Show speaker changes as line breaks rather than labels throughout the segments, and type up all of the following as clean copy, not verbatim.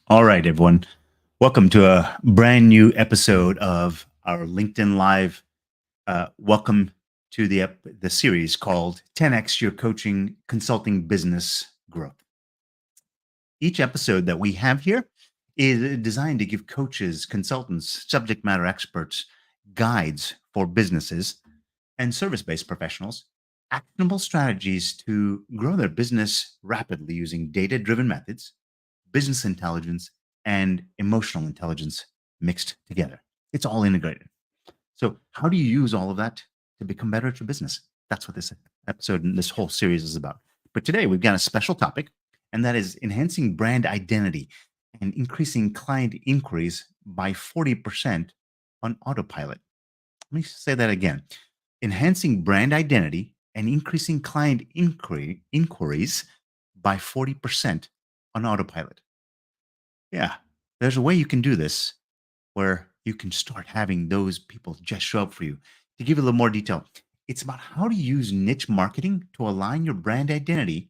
All right, everyone. Welcome to a brand new episode of our LinkedIn Live. Welcome to the series called 10x Your Coaching Consulting Business Growth. Each episode that we have here is designed to give coaches, consultants, subject matter experts, guides for businesses and service-based professionals actionable strategies to grow their business rapidly using data-driven methods, business intelligence, and emotional intelligence mixed together. It's all integrated. So, how do you use all of that to become better at your business? That's what this episode and this whole series is about. But today we've got a special topic, and that is enhancing brand identity and increasing client inquiries by 40% on autopilot. Let me say that again. Enhancing brand identity and increasing client inquiries by 40% on autopilot. Yeah, there's a way you can do this where you can start having those people just show up for you. To give you a little more detail, it's about how to use niche marketing to align your brand identity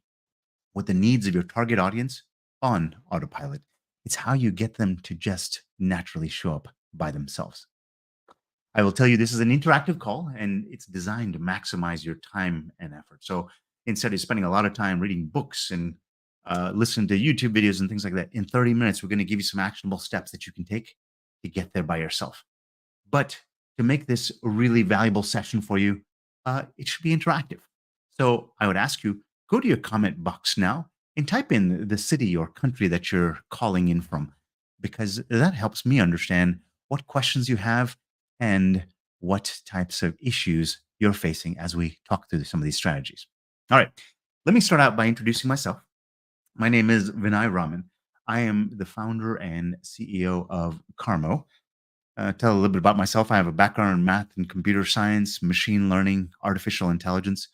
with the needs of your target audience on autopilot. It's how you get them to just naturally show up by themselves. I will tell you this is an interactive call and it's designed to maximize your time and effort. So instead of spending a lot of time reading books and listening to YouTube videos and things like that, in 30 minutes, we're going to give you some actionable steps that you can take to get there by yourself. But to make this a really valuable session for you, it should be interactive. So I would ask you go to your comment box now and type in the city or country that you're calling in from, because that helps me understand what questions you have and what types of issues you're facing as we talk through some of these strategies. All right, let me start out by introducing myself. My name is Vinay Raman. I am the founder and CEO of Carmo. Tell a little bit about myself. I have a background in math and computer science, machine learning, artificial intelligence.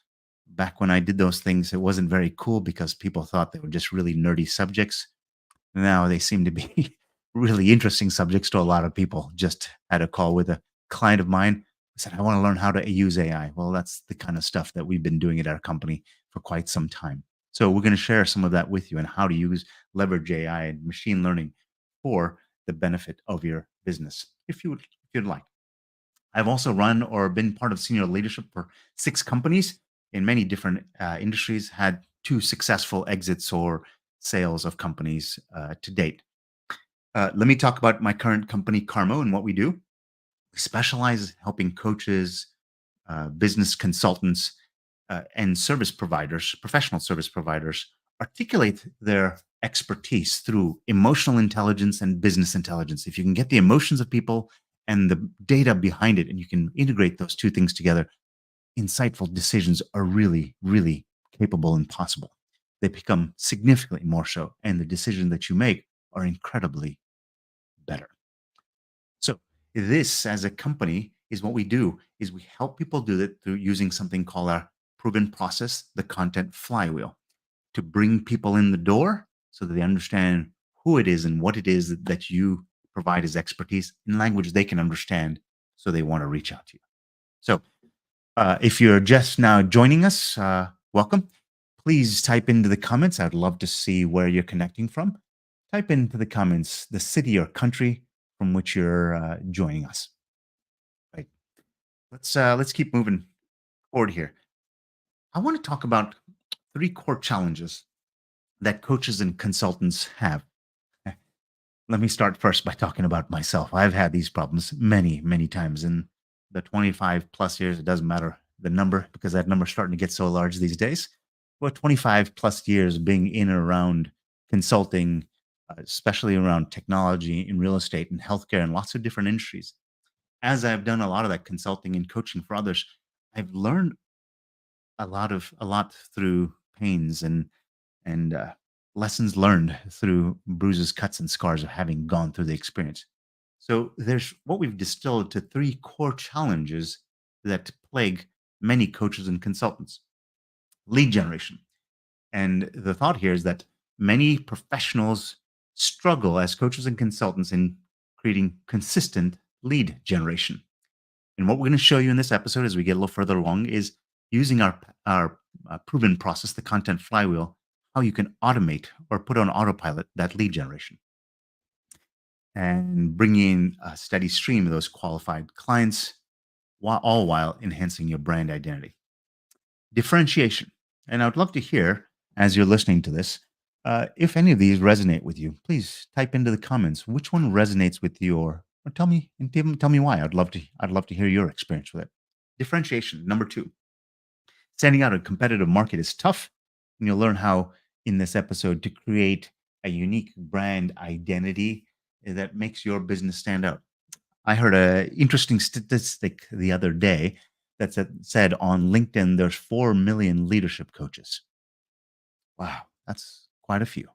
Back when I did those things, it wasn't very cool because people thought they were just really nerdy subjects. Now they seem to be really interesting subjects to a lot of people. Just had a call with a client of mine who said, I want to learn how to use AI. Well, that's the kind of stuff that we've been doing at our company for quite some time. So we're going to share some of that with you and how to leverage AI and machine learning for the benefit of your business, if you'd like. I've also run or been part of senior leadership for 6 companies in many different industries, had 2 successful exits or sales of companies to date. Let me talk about my current company, Carmo, and what we do. We specialize in helping coaches, business consultants, and service providers, professional service providers, articulate their expertise through emotional intelligence and business intelligence. If you can get the emotions of people and the data behind it, and you can integrate those 2 things together, insightful decisions are really, really capable and possible. They become significantly more so, and the decisions that you make are incredibly better. So this as a company is what we do is we help people do that through using something called our proven process, the content flywheel, to bring people in the door so that they understand who it is and what it is that you provide as expertise in language they can understand, so they want to reach out to you. So if you're just now joining us, welcome. Please type into the comments. I'd love to see where you're connecting from. Type into the comments the city or country from which you're joining us. Right. Let's keep moving forward here. I want to talk about 3 core challenges that coaches and consultants have. Eh, Let me start first by talking about myself. I've had these problems many, many times in the 25 plus years. It doesn't matter the number because that number's starting to get so large these days. But 25 plus years being in and around consulting, especially around technology in real estate and healthcare and lots of different industries. As I've done a lot of that consulting and coaching for others, I've learned a lot through pains and lessons learned through bruises, cuts, and scars of having gone through the experience. So there's what we've distilled to 3 core challenges that plague many coaches and consultants. Lead generation. And the thought here is that many professionals struggle as coaches and consultants in creating consistent lead generation. And what we're going to show you in this episode as we get a little further along is using our proven process, the content flywheel, how you can automate or put on autopilot that lead generation. and bringing in a steady stream of those qualified clients, all while enhancing your brand identity. Differentiation. And I would love to hear, as you're listening to this, if any of these resonate with you. Please type into the comments which one resonates with you, or tell me and tell me why. I'd love to hear your experience with it. Differentiation. Number two, standing out in a competitive market is tough, and you'll learn how in this episode to create a unique brand identity that makes your business stand out. I heard a interesting statistic the other day that said on LinkedIn there's 4 million leadership coaches. Wow, that's quite a few.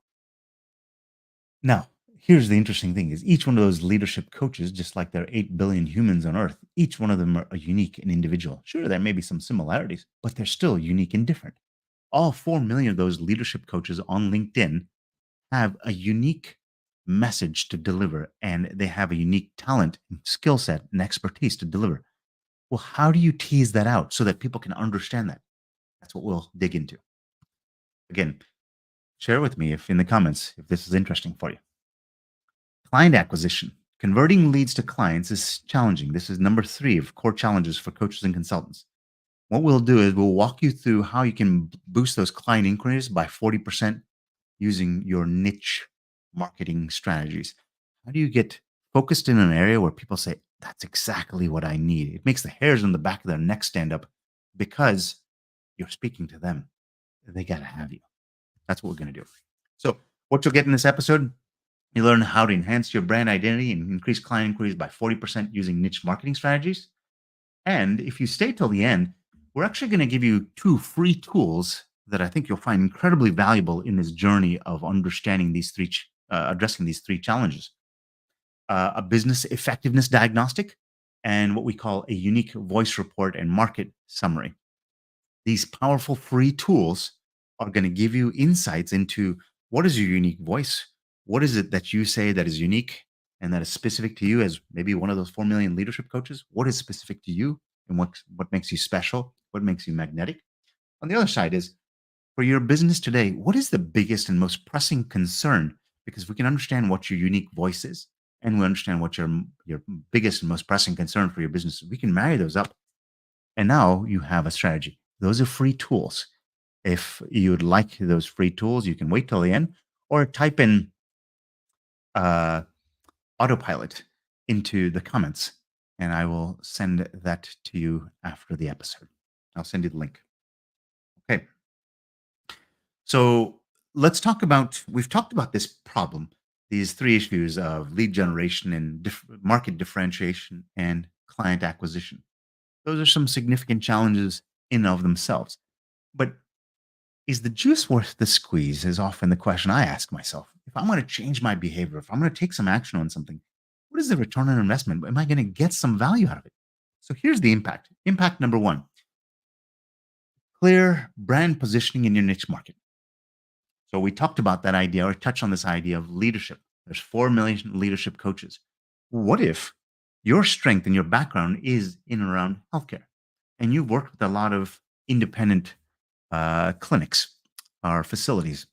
Now, here's the interesting thing is each one of those leadership coaches, just like there are 8 billion humans on earth, each one of them are unique and individual. Sure, there may be some similarities, but they're still unique and different. All 4 million of those leadership coaches on LinkedIn have a unique message to deliver, and they have a unique talent and skill set and expertise to deliver. Well, how do you tease that out so that people can understand that? That's what we'll dig into. Again, share with me if in the comments if this is interesting for you. Client acquisition. Converting leads to clients is challenging. This is number 3 of core challenges for coaches and consultants. What we'll do is we'll walk you through how you can boost those client inquiries by 40% using your niche marketing strategies. How do you get focused in an area where people say, that's exactly what I need? It makes the hairs on the back of their neck stand up because you're speaking to them. They got to have you. That's what we're going to do. So, what you'll get in this episode, you learn how to enhance your brand identity and increase client inquiries by 40% using niche marketing strategies. And if you stay till the end, we're actually going to give you 2 free tools that I think you'll find incredibly valuable in this journey of understanding these addressing these 3 challenges: a business effectiveness diagnostic, and what we call a unique voice report and market summary. These powerful free tools are going to give you insights into what is your unique voice, what is it that you say that is unique and that is specific to you as maybe one of those 4 million leadership coaches, what is specific to you and what makes you special, what makes you magnetic. On the other side is for your business today, what is the biggest and most pressing concern? Because we can understand what your unique voice is and we understand what your biggest and most pressing concern for your business is. We can marry those up. And now you have a strategy. Those are free tools. If you'd like those free tools, you can wait till the end or type in uh, autopilot into the comments and I will send that to you after the episode. I'll send you the link. Okay. So let's talk about, we've talked about this problem, these 3 issues of lead generation and market differentiation and client acquisition. Those are some significant challenges in and of themselves. But is the juice worth the squeeze is often the question I ask myself. If I'm going to change my behavior, if I'm going to take some action on something, what is the return on investment? Am I going to get some value out of it? So here's the impact. Impact number 1, clear brand positioning in your niche market. So we talked about that idea or touched on this idea of leadership. There's 4 million leadership coaches. What if your strength and your background is in and around healthcare and you've worked with a lot of independent clinics or facilities,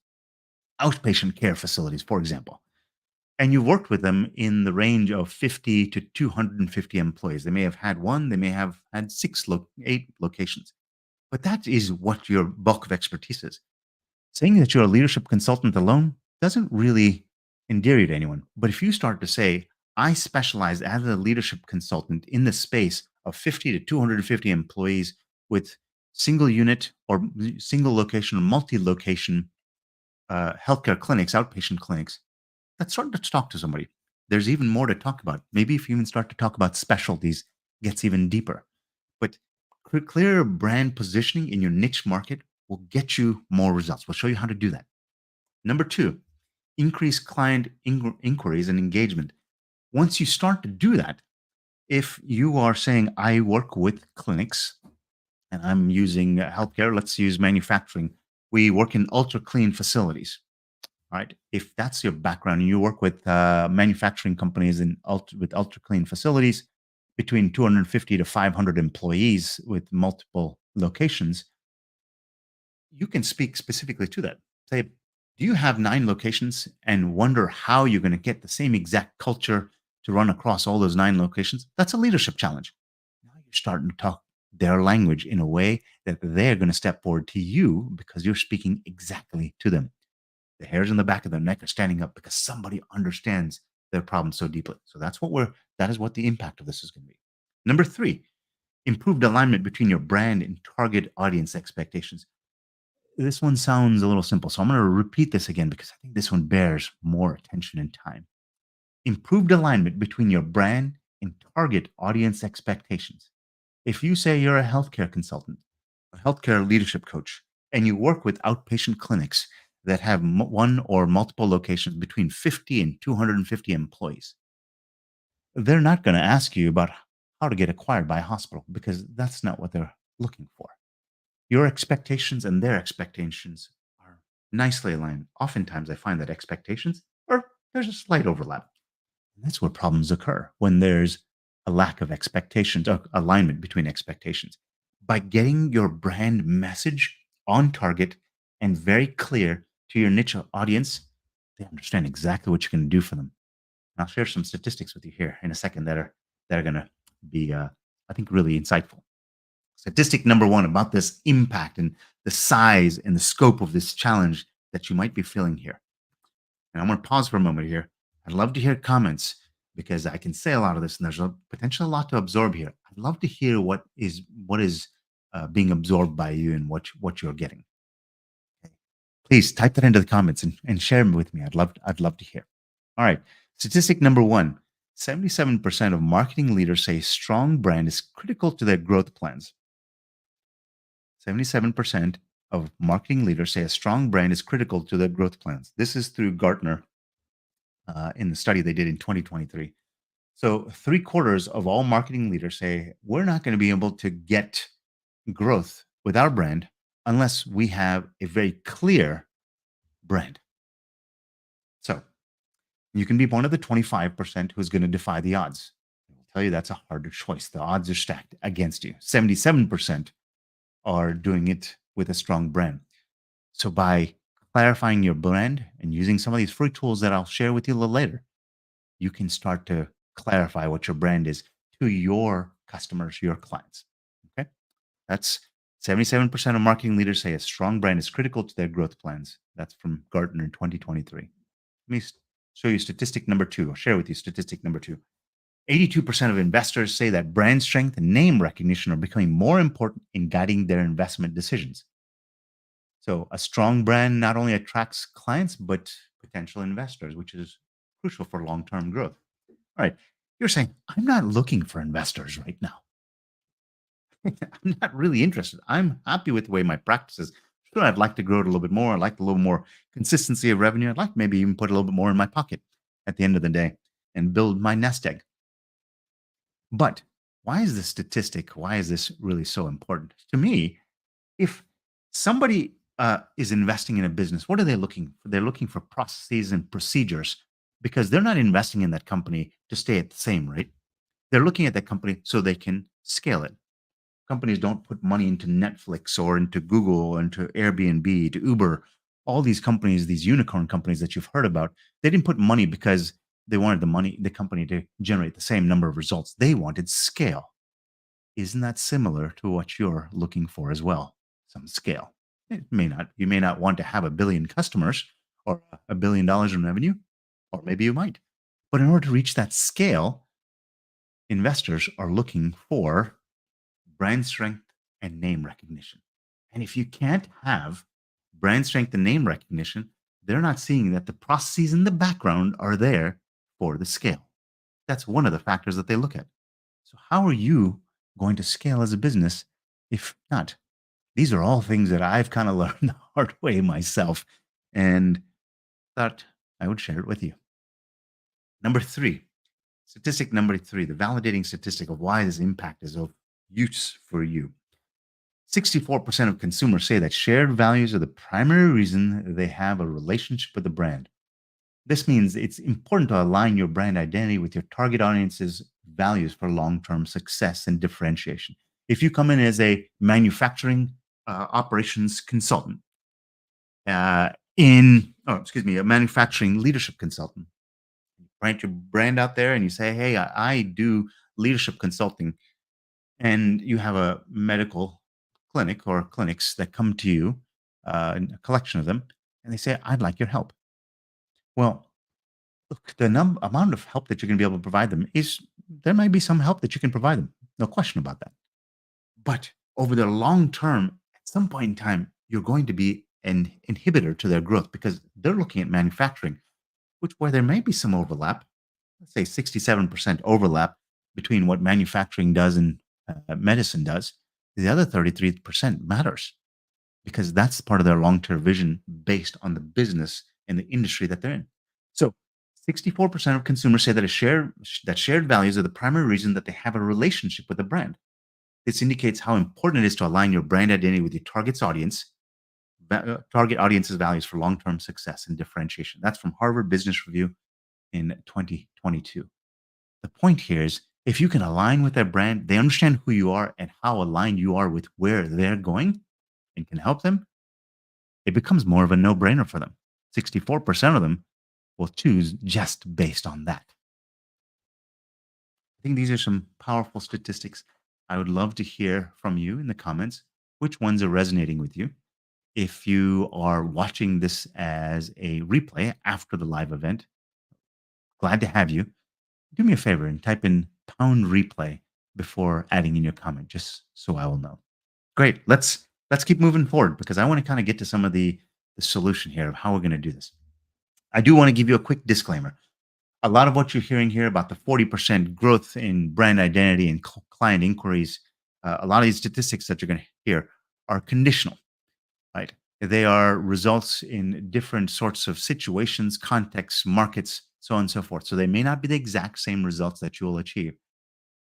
outpatient care facilities, for example, and you've worked with them in the range of 50 to 250 employees. They may have had one, they may have had 8 locations, but that is what your bulk of expertise is. Saying that you're a leadership consultant alone doesn't really endear you to anyone. But if you start to say, I specialize as a leadership consultant in the space of 50 to 250 employees with single unit or single location or multi location healthcare clinics, outpatient clinics, let's start to talk to somebody. There's even more to talk about. Maybe if you even start to talk about specialties, gets even deeper. But clear brand positioning in your niche market will get you more results. We'll show you how to do that. Number 2, increase client inquiries and engagement. Once you start to do that, if you are saying, I work with clinics and I'm using healthcare, let's use manufacturing. We work in ultra clean facilities. All right. If that's your background and you work with manufacturing companies with ultra clean facilities, between 250 to 500 employees with multiple locations, you can speak specifically to that. Say, Do you have 9 locations and wonder how you're going to get the same exact culture to run across all those 9 locations? That's a leadership challenge. Now you're starting to talk their language in a way that they're going to step forward to you because you're speaking exactly to them. The hairs on the back of their neck are standing up because somebody understands their problem so deeply. So that is what the impact of this is going to be. Number 3, improved alignment between your brand and target audience expectations. This one sounds a little simple, so I'm going to repeat this again because I think this one bears more attention and time. Improved alignment between your brand and target audience expectations. If you say you're a healthcare consultant, a healthcare leadership coach, and you work with outpatient clinics that have one or multiple locations between 50 and 250 employees, they're not going to ask you about how to get acquired by a hospital because that's not what they're looking for. Your expectations and their expectations are nicely aligned. Oftentimes, I find that expectations or there's a slight overlap. And that's where problems occur when there's a lack of expectations or alignment between expectations. By getting your brand message on target and very clear to your niche audience, they understand exactly what you're going to do for them. And I'll share some statistics with you here in a second that are going to be, I think, really insightful. Statistic number one about this impact and the size and the scope of this challenge that you might be feeling here. And I'm going to pause for a moment here. I'd love to hear comments because I can say a lot of this, and there's a potential a lot to absorb here. I'd love to hear what is being absorbed by you and what you're getting. Okay. Please type that into the comments and share them with me. I'd love to hear. All right. Statistic number one: 77% of marketing leaders say strong brand is critical to their growth plans. 77% of marketing leaders say a strong brand is critical to their growth plans. This is through Gartner in the study they did in 2023. So, three quarters of all marketing leaders say we're not going to be able to get growth with our brand unless we have a very clear brand. So, you can be one of the 25% who's going to defy the odds. I will tell you that's a harder choice. The odds are stacked against you. 77% are doing it with a strong brand. So by clarifying your brand and using some of these free tools that I'll share with you a little later, you can start to clarify what your brand is to your customers, your clients. Okay. That's 77% of marketing leaders say a strong brand is critical to their growth plans. That's from Gartner in 2023. Let me show you statistic number two. I'll share with you statistic number two. 82% of investors say that brand strength and name recognition are becoming more important in guiding their investment decisions. So, a strong brand not only attracts clients, but potential investors, which is crucial for long term growth. All right. You're saying, I'm not looking for investors right now. I'm not really interested. I'm happy with the way my practice is. Sure, I'd like to grow it a little bit more. I'd like a little more consistency of revenue. I'd like maybe even put a little bit more in my pocket at the end of the day and build my nest egg. But why is this statistic? Why is this really so important? To me, if somebody is investing in a business, what are they looking for? They're looking for processes and procedures because they're not investing in that company to stay at the same rate. They're looking at that company so they can scale it. Companies don't put money into Netflix or into Google, or into Airbnb, to Uber. All these companies, these unicorn companies that you've heard about, they didn't put money because they wanted the company to generate the same number of results. They wanted scale. Isn't that similar to what you're looking for as well? Some scale. You may not want to have a billion customers or $1 billion in revenue, or maybe you might. But in order to reach that scale, investors are looking for brand strength and name recognition. And if you can't have brand strength and name recognition, they're not seeing that the processes in the background are there for the scale. That's one of the factors that they look at. So, how are you going to scale as a business if not? These are all things that I've kind of learned the hard way myself and thought I would share it with you. Number three, statistic number three, the validating statistic of why this impact is of use for you. 64% of consumers say that shared values are the primary reason they have a relationship with the brand. This means it's important to align your brand identity with your target audience's values for long term success and differentiation. If you come in as a manufacturing operations consultant, a manufacturing leadership consultant. Write your brand out there and you say, hey, I do leadership consulting. And you have a medical clinic or clinics that come to you, a collection of them, and they say, I'd like your help. Well, look, the amount of help that you're going to be able to provide them is there might be some help that you can provide them. No question about that. But over the long term, at some point in time, you're going to be an inhibitor to their growth because they're looking at manufacturing, which where there may be some overlap, let's say 67% overlap between what manufacturing does and medicine does, the other 33% matters because that's part of their long-term vision based on the business and the industry that they're in. So 64% of consumers say that shared values are the primary reason that they have a relationship with a brand. This indicates how important it is to align your brand identity with your target audience's values for long-term success and differentiation. That's from Harvard Business Review in 2022. The point here is if you can align with their brand, they understand who you are and how aligned you are with where they're going and can help them, it becomes more of a no-brainer for them. 64% of them will choose just based on that. I think these are some powerful statistics. I would love to hear from you in the comments which ones are resonating with you. If you are watching this as a replay after the live event, glad to have you. Do me a favor and type in pound replay before adding in your comment, just so I will know. Great. Let's keep moving forward because I want to kind of get to some of the solution here of how we're going to do this. I do want to give you a quick disclaimer. A lot of what you're hearing here about the 40% growth in brand identity and client inquiries, a lot of these statistics that you're going to hear are conditional, right? They are results in different sorts of situations, contexts, markets, so on and so forth. So they may not be the exact same results that you will achieve.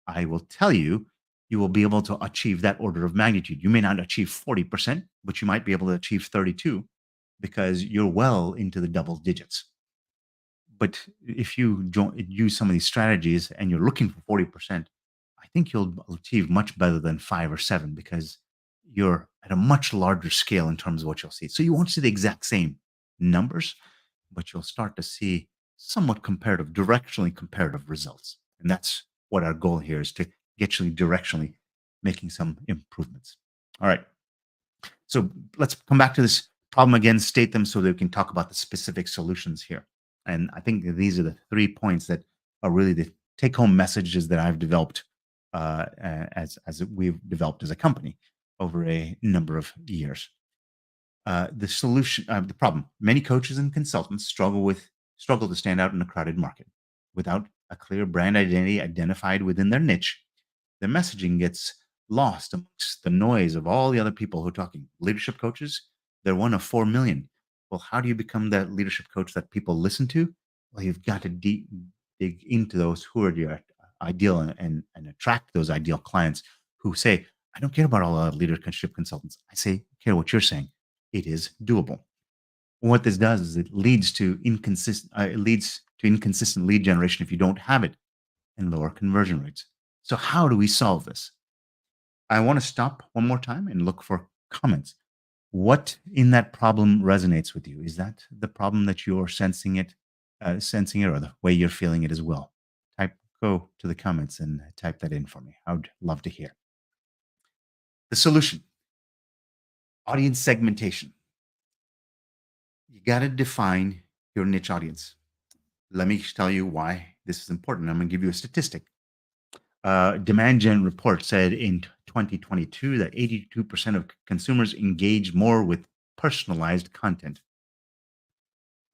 I will tell you, you will be able to achieve that order of magnitude. You may not achieve 40%, but you might be able to achieve 32 because you're well into the double digits. But if you use some of these strategies and you're looking for 40%, I think you'll achieve much better than 5 or 7 because you're at a much larger scale in terms of what you'll see. So you won't see the exact same numbers, but you'll start to see somewhat directionally comparative results. And that's what our goal here is to get you directionally making some improvements. All right. So let's come back to this problem again, state them so that we can talk about the specific solutions here. And I think these are the 3 points that are really the take-home messages that I've developed as we've developed as a company over a number of years. The problem: many coaches and consultants struggle to stand out in a crowded market without a clear brand identity identified within their niche. Their messaging gets lost amongst the noise of all the other people who are talking. Leadership coaches, they're one of 4 million. Well, how do you become that leadership coach that people listen to? Well, you've got to dig into those who are your ideal and attract those ideal clients who say, I don't care about all the leadership consultants. I say, care what you're saying. It is doable. What this does is it leads to inconsistent lead generation if you don't have it and lower conversion rates. So how do we solve this? I want to stop one more time and look for comments. What in that problem resonates with you? Is that the problem that you're sensing it, or the way you're feeling it as well? Go to the comments and type that in for me. I would love to hear. The solution: audience segmentation. You got to define your niche audience. Let me tell you why this is important. I'm going to give you a statistic. Demand Gen report said in 2022 that 82% of consumers engage more with personalized content.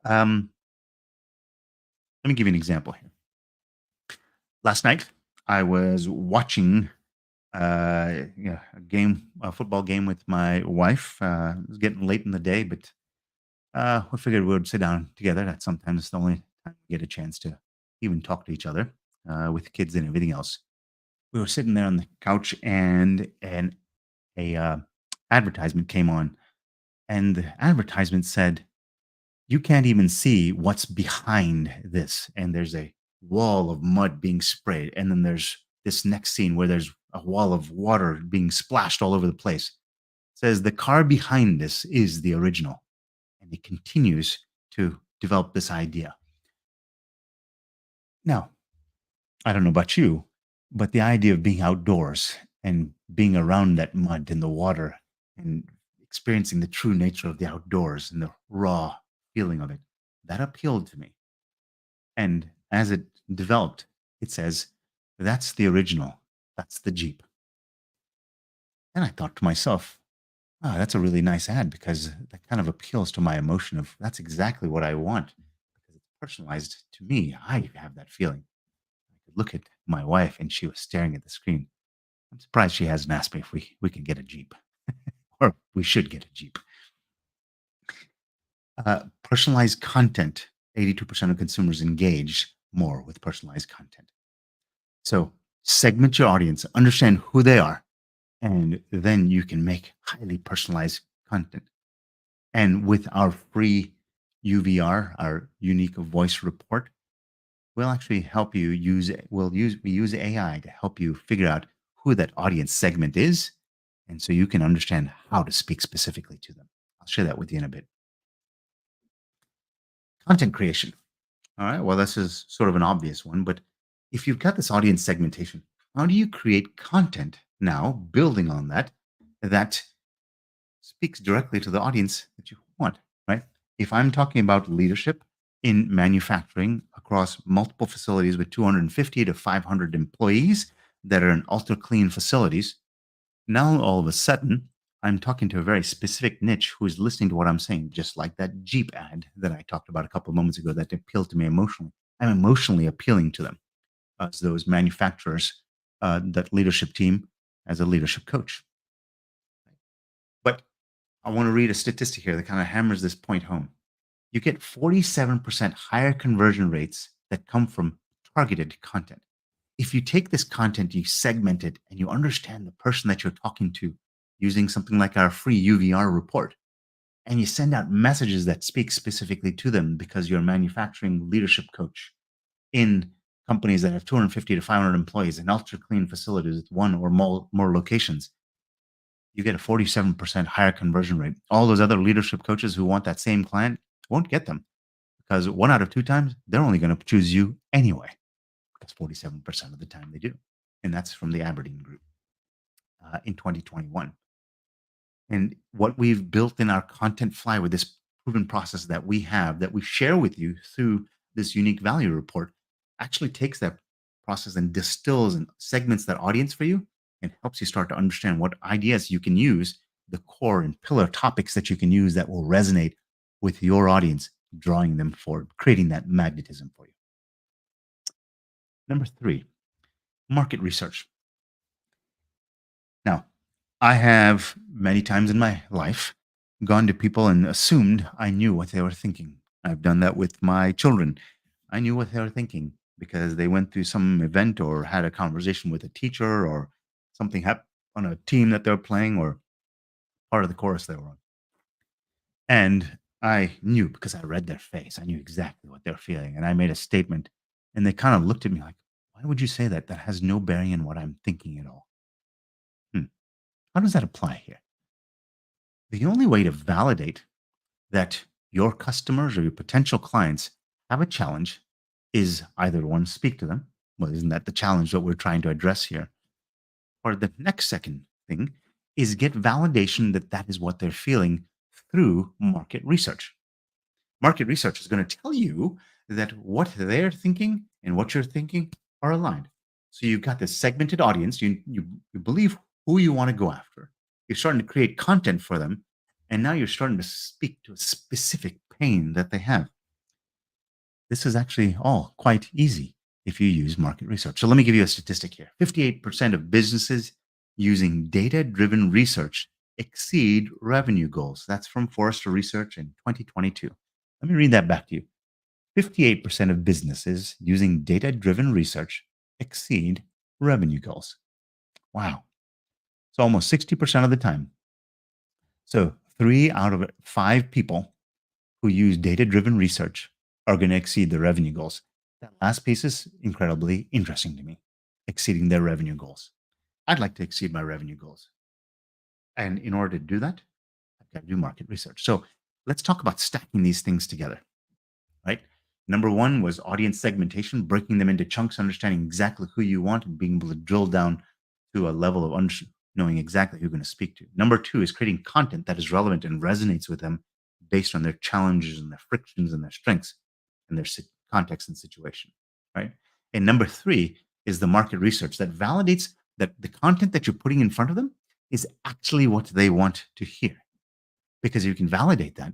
Let me give you an example here. Last night, I was watching a football game with my wife. It was getting late in the day, but we figured we would sit down together. That's sometimes the only time we get a chance to even talk to each other with kids and everything else. We were sitting there on the couch, and a advertisement came on, and the advertisement said, "You can't even see what's behind this." And there's a wall of mud being sprayed, and then there's this next scene where there's a wall of water being splashed all over the place. It says the car behind this is the original. and he continues to develop this idea. Now, I don't know about you, but the idea of being outdoors and being around that mud and the water and experiencing the true nature of the outdoors and the raw feeling of it, that appealed to me. And as it developed, it says, that's the original, that's the Jeep. And I thought to myself, oh, that's a really nice ad because that kind of appeals to my emotion of that's exactly what I want because it's personalized to me. I have that feeling. I could look at my wife and she was staring at the screen. I'm surprised she hasn't asked me if we can get a Jeep or we should get a Jeep. Personalized content. 82% of consumers engage more with personalized content. So segment your audience, understand who they are, and then you can make highly personalized content. And with our free UVR, our unique voice report, we'll actually help you use it. We use AI to help you figure out who that audience segment is. And so you can understand how to speak specifically to them. I'll share that with you in a bit. Content creation. All right. Well, this is sort of an obvious one, but if you've got this audience segmentation, how do you create content now, building on that, that speaks directly to the audience that you want, right? If I'm talking about leadership in manufacturing across multiple facilities with 250 to 500 employees that are in ultra clean facilities, now all of a sudden I'm talking to a very specific niche who is listening to what I'm saying, just like that Jeep ad that I talked about a couple of moments ago that appealed to me emotionally. I'm emotionally appealing to them as those manufacturers, that leadership team as a leadership coach. But I want to read a statistic here that kind of hammers this point home. You get 47% higher conversion rates that come from targeted content. If you take this content, you segment it, and you understand the person that you're talking to using something like our free UVR report, and you send out messages that speak specifically to them because you're a manufacturing leadership coach in companies that have 250 to 500 employees in ultra clean facilities with one or more locations, you get a 47% higher conversion rate. All those other leadership coaches who want that same client won't get them because one out of two times, they're only going to choose you anyway, because 47% of the time they do. And that's from the Aberdeen Group in 2021. And what we've built in our content fly with this proven process that we have, that we share with you through this unique value report, actually takes that process and distills and segments that audience for you and helps you start to understand what ideas you can use, the core and pillar topics that you can use that will resonate with your audience, drawing them forward, creating that magnetism for you. Number three, market research. Now, I have many times in my life gone to people and assumed I knew what they were thinking. I've done that with my children. I knew what they were thinking because they went through some event or had a conversation with a teacher or something happened on a team that they're playing or part of the chorus they were on. And I knew because I read their face. I knew exactly what they're feeling. And I made a statement and they kind of looked at me like, why would you say that? That has no bearing in what I'm thinking at all. Hmm. How does that apply here? The only way to validate that your customers or your potential clients have a challenge is either one, speak to them. Well, isn't that the challenge that we're trying to address here? Or the next second thing is get validation that that is what they're feeling through market research. Market research is going to tell you that what they're thinking and what you're thinking are aligned. So you've got this segmented audience. You believe who you want to go after. You're starting to create content for them, and now you're starting to speak to a specific pain that they have. This is actually all quite easy if you use market research. So let me give you a statistic here. 58% of businesses using data-driven research exceed revenue goals. That's from Forrester Research in 2022. Let me read that back to you. 58% of businesses using data-driven research exceed revenue goals. Wow. So almost 60% of the time. So 3 out of 5 people who use data-driven research are going to exceed their revenue goals. That last piece is incredibly interesting to me, exceeding their revenue goals. I'd like to exceed my revenue goals. And in order to do that, I've got to do market research. So let's talk about stacking these things together, right? Number one was audience segmentation, breaking them into chunks, understanding exactly who you want and being able to drill down to a level of knowing exactly who you're going to speak to. Number two is creating content that is relevant and resonates with them based on their challenges and their frictions and their strengths and their context and situation, right? And number three is the market research that validates that the content that you're putting in front of them is actually what they want to hear. Because if you can validate that,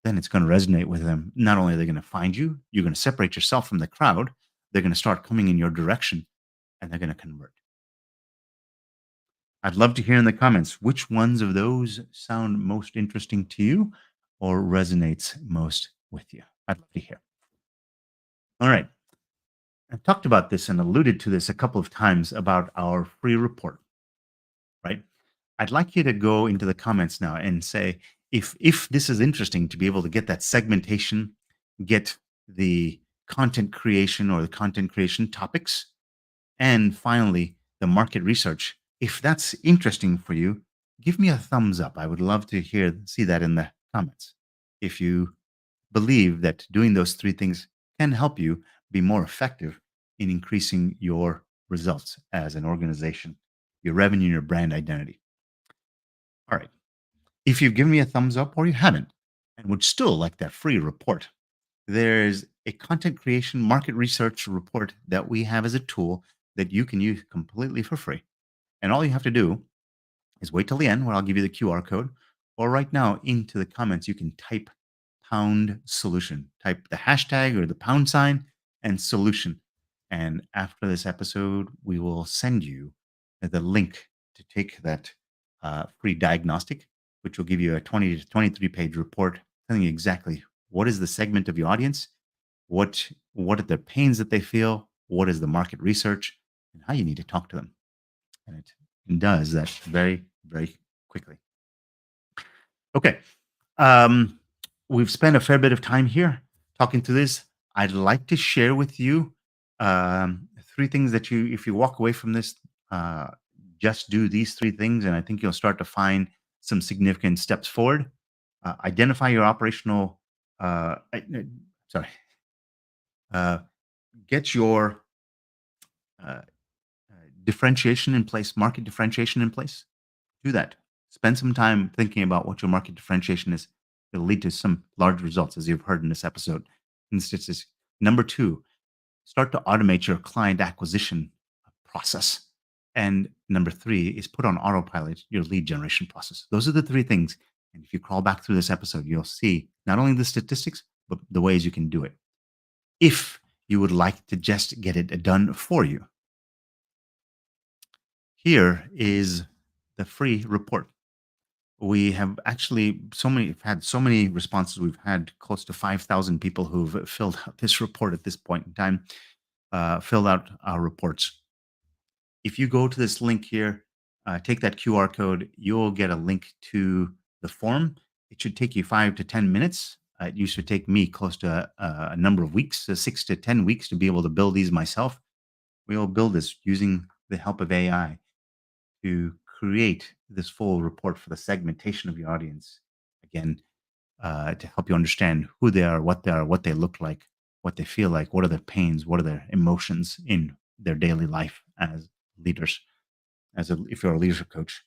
then it's going to resonate with them. Not only are they going to find you, you're going to separate yourself from the crowd. They're going to start coming in your direction and they're going to convert. I'd love to hear in the comments which ones of those sound most interesting to you or resonates most with you. I'd love to hear. All right. I've talked about this and alluded to this a couple of times about our free report, right? I'd like you to go into the comments now and say if this is interesting to be able to get that segmentation, get the content creation or the content creation topics, and finally the market research. If that's interesting for you, give me a thumbs up. I would love to see that in the comments. If you believe that doing those three things can help you be more effective in increasing your results as an organization, your revenue, your brand identity. All right. If you've given me a thumbs up or you haven't and would still like that free report, there's a content creation market research report that we have as a tool that you can use completely for free. And all you have to do is wait till the end where I'll give you the QR code, or right now into the comments, you can type pound solution, type the hashtag or the pound sign and solution. And after this episode, we will send you the link to take that free diagnostic, which will give you a 20 to 23 page report telling you exactly what is the segment of your audience, what are the pains that they feel, what is the market research, and how you need to talk to them. And it does that very, very quickly. Okay. Um, we've spent a fair bit of time here talking to this. I'd like to share with you three things that if you walk away from this, uh, just do these three things, and I think you'll start to find some significant steps forward. Identify your operational, sorry, uh, get your uh, differentiation in place, market differentiation in place. Do that. Spend some time thinking about what your market differentiation is. It'll lead to some large results, as you've heard in this episode. Instances. Number two, start to automate your client acquisition process. And number three is put on autopilot your lead generation process. Those are the three things. And if you crawl back through this episode, you'll see not only the statistics, but the ways you can do it. If you would like to just get it done for you, here is the free report. We have actually had so many responses. We've had close to 5,000 people who've filled out this report at this point in time, filled out our reports. If you go to this link here, take that QR code, you'll get a link to the form. It should take you 5 to 10 minutes. It used to take me close to a number of weeks, 6 to 10 weeks to be able to build these myself. We will build this using the help of AI to create this full report for the segmentation of your audience. Again, to help you understand who they are, what they look like, what they feel like, what are their pains, what are their emotions in their daily life as leaders, if you're a leadership coach.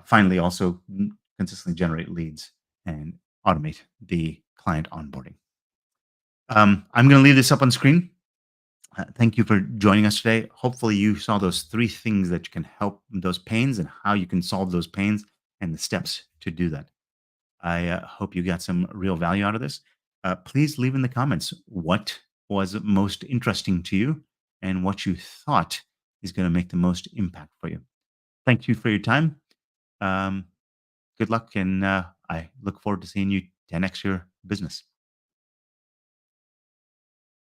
Finally, also consistently generate leads and automate the client onboarding. I'm going to leave this up on screen. Thank you for joining us today. Hopefully, you saw those three things that can help those pains and how you can solve those pains and the steps to do that. I hope you got some real value out of this. Please leave in the comments what was most interesting to you and what you thought is going to make the most impact for you. Thank you for your time. Good luck, and I look forward to seeing you 10x your business.